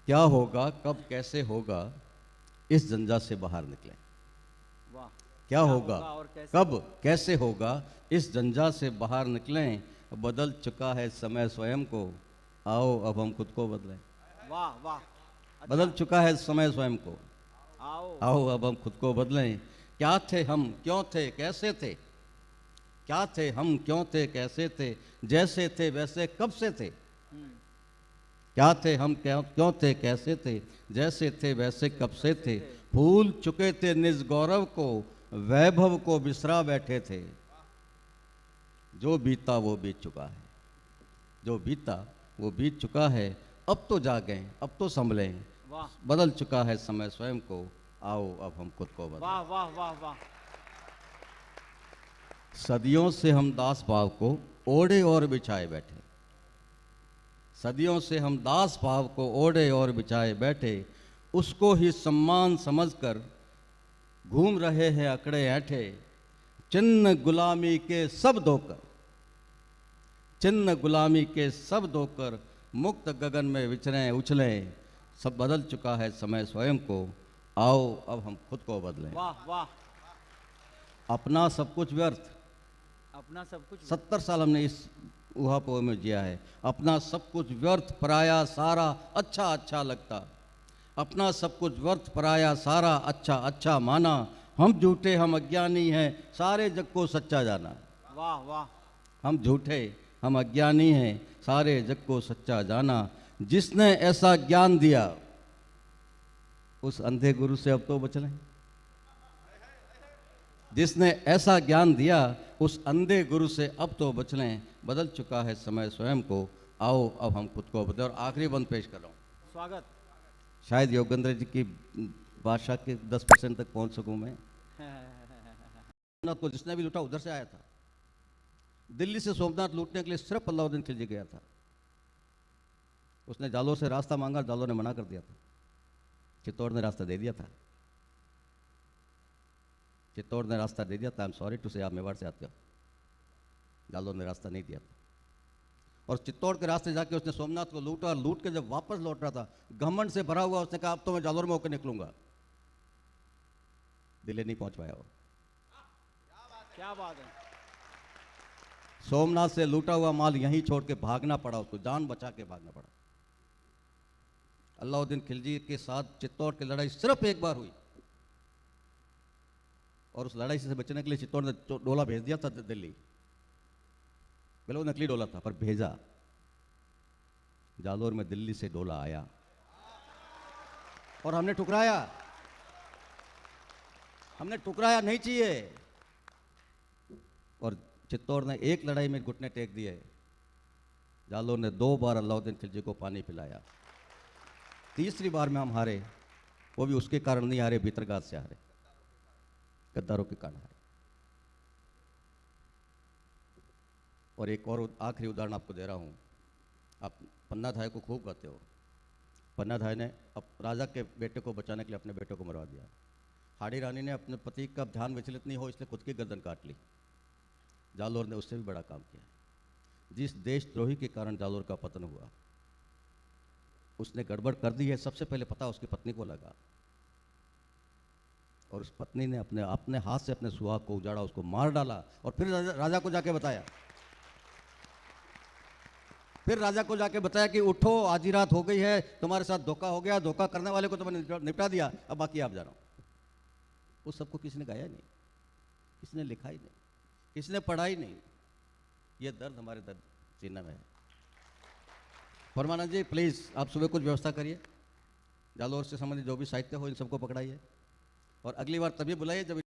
क्या होगा, कब कैसे होगा, इस जंजाल से बाहर निकलें। वाह। क्या होगा, और कैसे कब होगा? कैसे होगा, इस जंजाल से बाहर निकलें। बदल चुका है समय स्वयं को, आओ अब हम खुद को बदलें। वाह वाह। बदल अच्छा। चुका है समय स्वयं को, आओ। आओ अब हम खुद को बदलें। क्या थे हम, क्यों थे, कैसे थे। क्या थे हम, क्यों थे, कैसे थे, जैसे थे वैसे कब से थे। हम्म। क्या थे हम, क्यों थे, कैसे थे, जैसे थे वैसे कब से थे। भूल चुके थे निज गौरव को, वैभव को बिसरा बैठे थे। जो बीता वो बीत चुका है, जो बीता वो बीत चुका है। अब तो जागें, अब तो संभलें। वाह बदल चुका है समय स्वयं को, आओ अब हम खुद को बदलें। वाह वाह वाह वाह। सदियों से हम दास भाव को ओढ़े और बिछाए बैठे। सदियों से हम दास भाव को ओढ़े और बिछाए बैठे। उसको ही सम्मान समझकर घूम रहे हैं अकड़े ऐठे। चिन्ह गुलामी के सब धोकर, चिन्ह गुलामी के सब धोकर, मुक्त गगन में विचरें उछलें। सब बदल चुका है समय स्वयं को, आओ अब हम खुद को बदलें। वाह वाह। अपना सब कुछ व्यर्थ, अपना सब कुछ 70 साल हमने इस ऊहापोह में जिया है। अपना सब कुछ व्यर्थ, पराया सारा अच्छा अच्छा लगता। अपना सब कुछ व्यर्थ, पराया सारा अच्छा अच्छा माना। हम झूठे हम अज्ञानी हैं, सारे जग को सच्चा जाना। वाह वाह। हम झूठे हम अज्ञानी हैं, सारे जग को सच्चा जाना। जिसने ऐसा ज्ञान दिया, उस अंधे गुरु से अब तो बच लें। जिसने ऐसा ज्ञान दिया, उस अंधे गुरु से अब तो बच लें। बदल चुका है समय स्वयं को, आओ अब हम खुद को बदलें। और आखिरी बंद पेश कर रहा हूँ। स्वागत। शायद योगेंद्र जी की भाषा के 10% तक पहुंच सकूं मैं। सोमनाथ को जिसने भी लूटा उधर से आया था। दिल्ली से सोमनाथ लूटने के लिए सिर्फ अलाउद्दीन खिलजी गया था। उसने जालोर से रास्ता मांगा, जालोर ने मना कर दिया था। चित्तौड़ ने रास्ता दे दिया था। चित्तौड़ ने रास्ता दे दिया था। आई एम सॉरी टू से, आप मेवाड़ से आते हो। जालोर ने रास्ता नहीं दिया था। और चित्तौड़ के रास्ते जाके उसने सोमनाथ को लूटा, और लूट के जब वापस लौट रहा था, घमंड से भरा हुआ, उसने कहा अब तो मैं जालोर में होकर निकलूंगा। दिल्ली नहीं पहुंच पाया वो। क्या बात है। सोमनाथ से लूटा हुआ माल यहीं छोड़ के भागना पड़ा उसको, जान बचा के भागना पड़ा। अलाउद्दीन खिलजी के साथ चित्तौड़ की लड़ाई सिर्फ एक बार हुई, और उस लड़ाई से बचने के लिए चित्तौड़ ने डोला भेज दिया था दिल्ली। बोले वो नकली डोला था, पर भेजा। जालोर में दिल्ली से डोला आया और हमने ठुकराया। हमने ठुकराया नहीं चाहिए। और चित्तौड़ ने एक लड़ाई में घुटने टेक दिए। जालोर ने 2 बार अलाउद्दीन खिलजी को पानी पिलाया। तीसरी बार में हम हारे, वो भी उसके कारण नहीं हारे, भीतरघात से हारे, गद्दारों के कारण हारे। और एक और आखिरी उदाहरण आपको दे रहा हूं। आप पन्ना धाय को खूब कहते हो। पन्ना धाय ने अब राजा के बेटे को बचाने के लिए अपने बेटे को मरवा दिया। हाड़ी रानी ने अपने पति का ध्यान विचलित नहीं हो इसलिए खुद की गर्दन काट ली। जालोर ने उससे भी बड़ा काम किया। जिस देशद्रोही के कारण जालोर का पतन हुआ, उसने गड़बड़ कर दी है, सबसे पहले पता उसकी पत्नी को लगा। और उस पत्नी ने अपने अपने हाथ से अपने सुहाग को उजाड़ा, उसको मार डाला, और फिर राजा को जाके बताया। फिर राजा को जाके बताया कि उठो, आधी रात हो गई है, तुम्हारे साथ धोखा हो गया, धोखा करने वाले को तो मैंने निपटा दिया, अब बाकी आप जानो। उस सबको किसी ने गाया नहीं, किसी ने लिखा ही नहीं, किसी ने पढ़ा ही नहीं। ये दर्द हमारे दर्द सीने में है। परमानंद जी प्लीज आप सुबह कुछ व्यवस्था करिए। जालोर से संबंधित जो भी साहित्य हो इन सबको पकड़ाइए, और अगली बार तभी बुलाइए जब